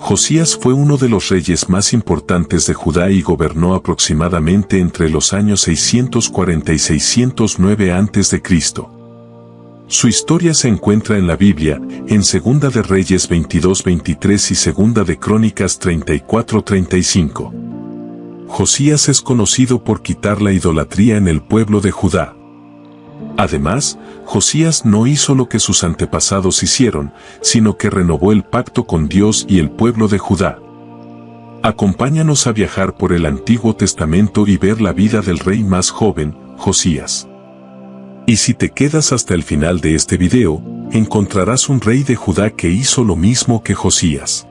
Josías fue uno de los reyes más importantes de Judá y gobernó aproximadamente entre los años 640 y 609 a.C. Su historia se encuentra en la Biblia, en Segunda de Reyes 22-23 y Segunda de Crónicas 34-35. Josías es conocido por quitar la idolatría en el pueblo de Judá. Además, Josías no hizo lo que sus antepasados hicieron, sino que renovó el pacto con Dios y el pueblo de Judá. Acompáñanos a viajar por el Antiguo Testamento y ver la vida del rey más joven, Josías. Y si te quedas hasta el final de este video, encontrarás un rey de Judá que hizo lo mismo que Josías.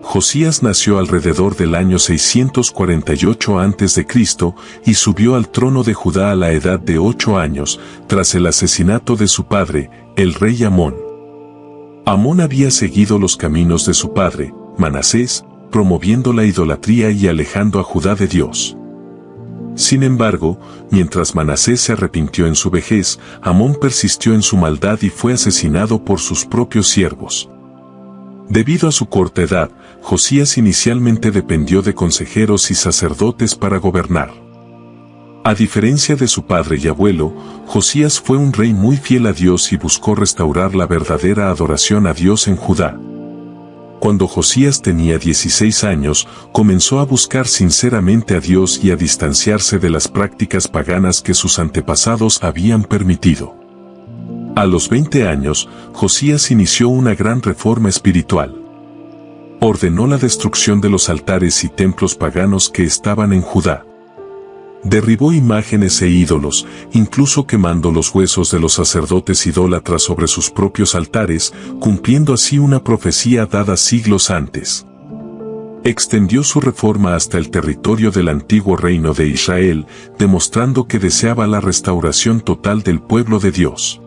Josías nació alrededor del año 648 a.C. y subió al trono de Judá a la edad de 8 años, tras el asesinato de su padre, el rey Amón. Amón había seguido los caminos de su padre, Manasés, promoviendo la idolatría y alejando a Judá de Dios. Sin embargo, mientras Manasés se arrepintió en su vejez, Amón persistió en su maldad y fue asesinado por sus propios siervos. Debido a su corta edad, Josías inicialmente dependió de consejeros y sacerdotes para gobernar. A diferencia de su padre y abuelo, Josías fue un rey muy fiel a Dios y buscó restaurar la verdadera adoración a Dios en Judá. Cuando Josías tenía 16 años, comenzó a buscar sinceramente a Dios y a distanciarse de las prácticas paganas que sus antepasados habían permitido. A los 20 años, Josías inició una gran reforma espiritual. Ordenó la destrucción de los altares y templos paganos que estaban en Judá. Derribó imágenes e ídolos, incluso quemando los huesos de los sacerdotes idólatras sobre sus propios altares, cumpliendo así una profecía dada siglos antes. Extendió su reforma hasta el territorio del antiguo reino de Israel, demostrando que deseaba la restauración total del pueblo de Dios.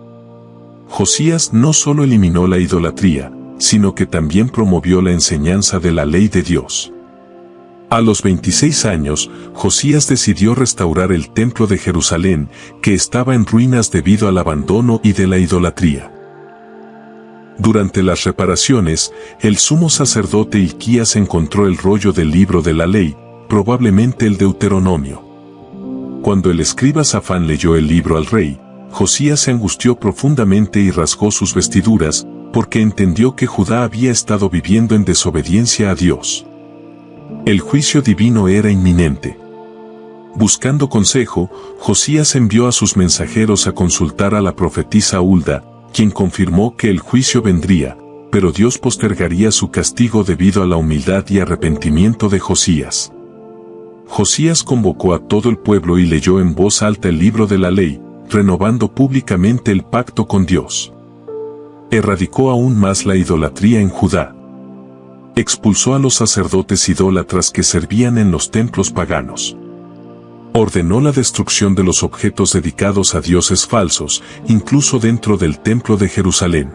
Josías no solo eliminó la idolatría, sino que también promovió la enseñanza de la ley de Dios. A los 26 años, Josías decidió restaurar el templo de Jerusalén, que estaba en ruinas debido al abandono y de la idolatría. Durante las reparaciones, el sumo sacerdote Hilquías encontró el rollo del libro de la ley, probablemente el Deuteronomio. Cuando el escriba Safán leyó el libro al rey, Josías se angustió profundamente y rasgó sus vestiduras, porque entendió que Judá había estado viviendo en desobediencia a Dios. El juicio divino era inminente. Buscando consejo, Josías envió a sus mensajeros a consultar a la profetisa Hulda, quien confirmó que el juicio vendría, pero Dios postergaría su castigo debido a la humildad y arrepentimiento de Josías. Josías convocó a todo el pueblo y leyó en voz alta el libro de la ley, renovando públicamente el pacto con Dios. Erradicó aún más la idolatría en Judá. Expulsó a los sacerdotes idólatras que servían en los templos paganos. Ordenó la destrucción de los objetos dedicados a dioses falsos, incluso dentro del templo de Jerusalén.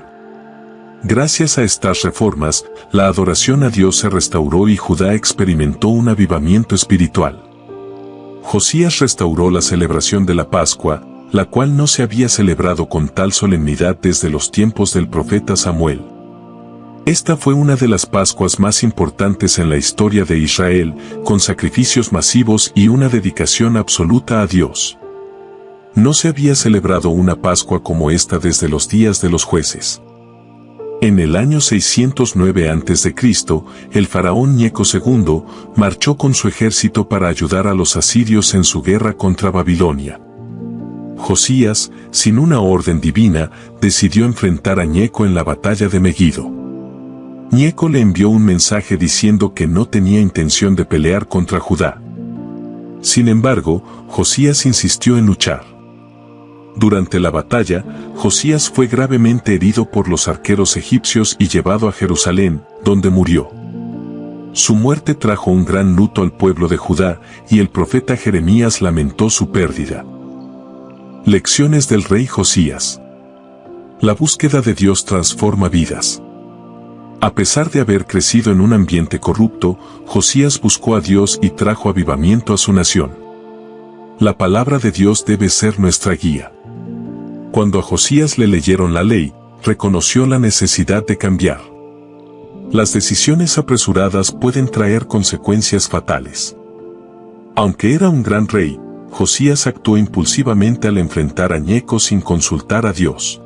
Gracias a estas reformas, la adoración a Dios se restauró y Judá experimentó un avivamiento espiritual. Josías restauró la celebración de la Pascua, la cual no se había celebrado con tal solemnidad desde los tiempos del profeta Samuel. Esta fue una de las Pascuas más importantes en la historia de Israel, con sacrificios masivos y una dedicación absoluta a Dios. No se había celebrado una Pascua como esta desde los días de los jueces. En el año 609 a.C., el faraón Neco II marchó con su ejército para ayudar a los asirios en su guerra contra Babilonia. Josías, sin una orden divina, decidió enfrentar a Neco en la batalla de Megiddo. Neco le envió un mensaje diciendo que no tenía intención de pelear contra Judá. Sin embargo, Josías insistió en luchar. Durante la batalla, Josías fue gravemente herido por los arqueros egipcios y llevado a Jerusalén, donde murió. Su muerte trajo un gran luto al pueblo de Judá, y el profeta Jeremías lamentó su pérdida. Lecciones del rey Josías. La búsqueda de Dios transforma vidas. A pesar de haber crecido en un ambiente corrupto, Josías buscó a Dios y trajo avivamiento a su nación. La palabra de Dios debe ser nuestra guía. Cuando a Josías le leyeron la ley, reconoció la necesidad de cambiar. Las decisiones apresuradas pueden traer consecuencias fatales. Aunque era un gran rey, Josías actuó impulsivamente al enfrentar a Neco sin consultar a Dios.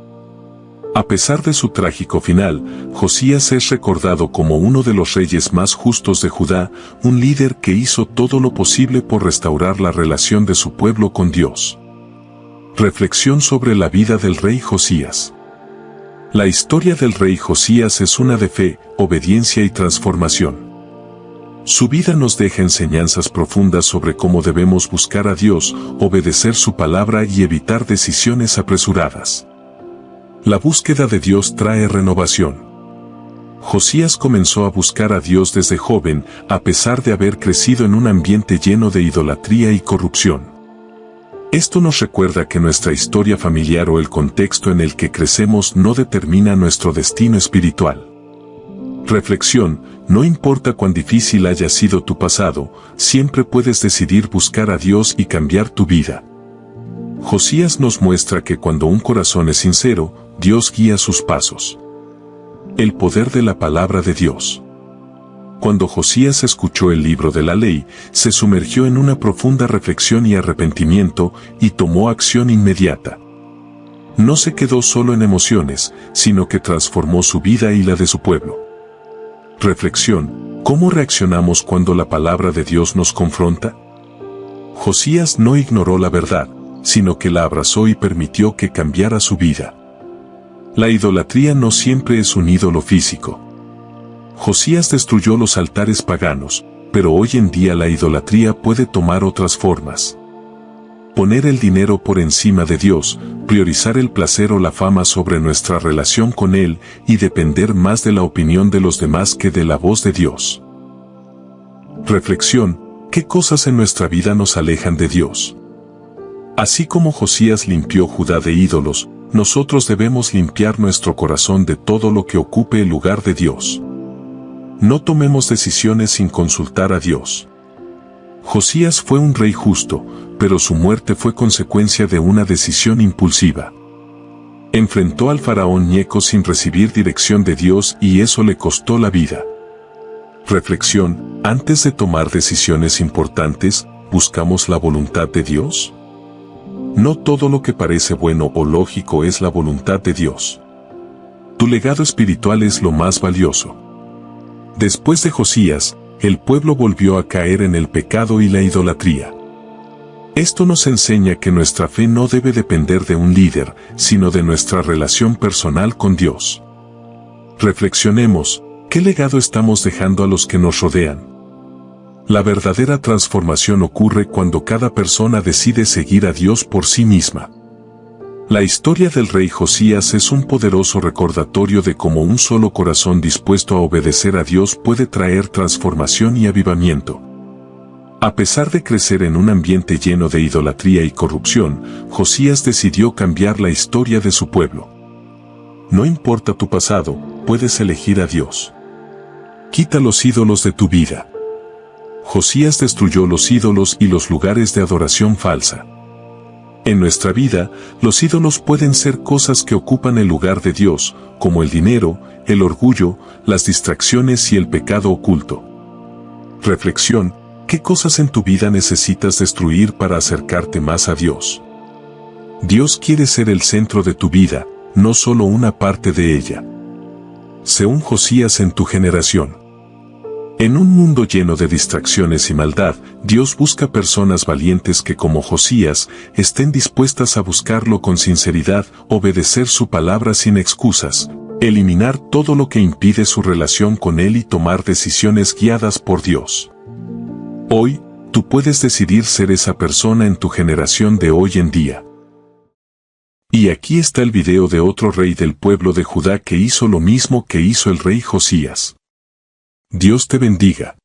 A pesar de su trágico final, Josías es recordado como uno de los reyes más justos de Judá, un líder que hizo todo lo posible por restaurar la relación de su pueblo con Dios. Reflexión sobre la vida del rey Josías. La historia del rey Josías es una de fe, obediencia y transformación. Su vida nos deja enseñanzas profundas sobre cómo debemos buscar a Dios, obedecer su palabra y evitar decisiones apresuradas. La búsqueda de Dios trae renovación. Josías comenzó a buscar a Dios desde joven, a pesar de haber crecido en un ambiente lleno de idolatría y corrupción. Esto nos recuerda que nuestra historia familiar o el contexto en el que crecemos no determina nuestro destino espiritual. Reflexión: no importa cuán difícil haya sido tu pasado, siempre puedes decidir buscar a Dios y cambiar tu vida. Josías nos muestra que cuando un corazón es sincero, Dios guía sus pasos. El poder de la palabra de Dios. Cuando Josías escuchó el libro de la ley, se sumergió en una profunda reflexión y arrepentimiento, y tomó acción inmediata. No se quedó solo en emociones, sino que transformó su vida y la de su pueblo. Reflexión: ¿cómo reaccionamos cuando la palabra de Dios nos confronta? Josías no ignoró la verdad, sino que la abrazó y permitió que cambiara su vida. La idolatría no siempre es un ídolo físico. Josías destruyó los altares paganos, pero hoy en día la idolatría puede tomar otras formas. Poner el dinero por encima de Dios, priorizar el placer o la fama sobre nuestra relación con Él, y depender más de la opinión de los demás que de la voz de Dios. Reflexión: ¿qué cosas en nuestra vida nos alejan de Dios? Así como Josías limpió Judá de ídolos, nosotros debemos limpiar nuestro corazón de todo lo que ocupe el lugar de Dios. No tomemos decisiones sin consultar a Dios. Josías fue un rey justo, pero su muerte fue consecuencia de una decisión impulsiva. Enfrentó al faraón Neco sin recibir dirección de Dios y eso le costó la vida. Reflexión: antes de tomar decisiones importantes, ¿buscamos la voluntad de Dios? No todo lo que parece bueno o lógico es la voluntad de Dios. Tu legado espiritual es lo más valioso. Después de Josías, el pueblo volvió a caer en el pecado y la idolatría. Esto nos enseña que nuestra fe no debe depender de un líder, sino de nuestra relación personal con Dios. Reflexionemos: ¿qué legado estamos dejando a los que nos rodean? La verdadera transformación ocurre cuando cada persona decide seguir a Dios por sí misma. La historia del rey Josías es un poderoso recordatorio de cómo un solo corazón dispuesto a obedecer a Dios puede traer transformación y avivamiento. A pesar de crecer en un ambiente lleno de idolatría y corrupción, Josías decidió cambiar la historia de su pueblo. No importa tu pasado, puedes elegir a Dios. Quita los ídolos de tu vida. Josías destruyó los ídolos y los lugares de adoración falsa. En nuestra vida, los ídolos pueden ser cosas que ocupan el lugar de Dios, como el dinero, el orgullo, las distracciones y el pecado oculto. Reflexión: ¿qué cosas en tu vida necesitas destruir para acercarte más a Dios? Dios quiere ser el centro de tu vida, no solo una parte de ella. Sé un Josías en tu generación. En un mundo lleno de distracciones y maldad, Dios busca personas valientes que, como Josías, estén dispuestas a buscarlo con sinceridad, obedecer su palabra sin excusas, eliminar todo lo que impide su relación con Él y tomar decisiones guiadas por Dios. Hoy, tú puedes decidir ser esa persona en tu generación de hoy en día. Y aquí está el video de otro rey del pueblo de Judá que hizo lo mismo que hizo el rey Josías. Dios te bendiga.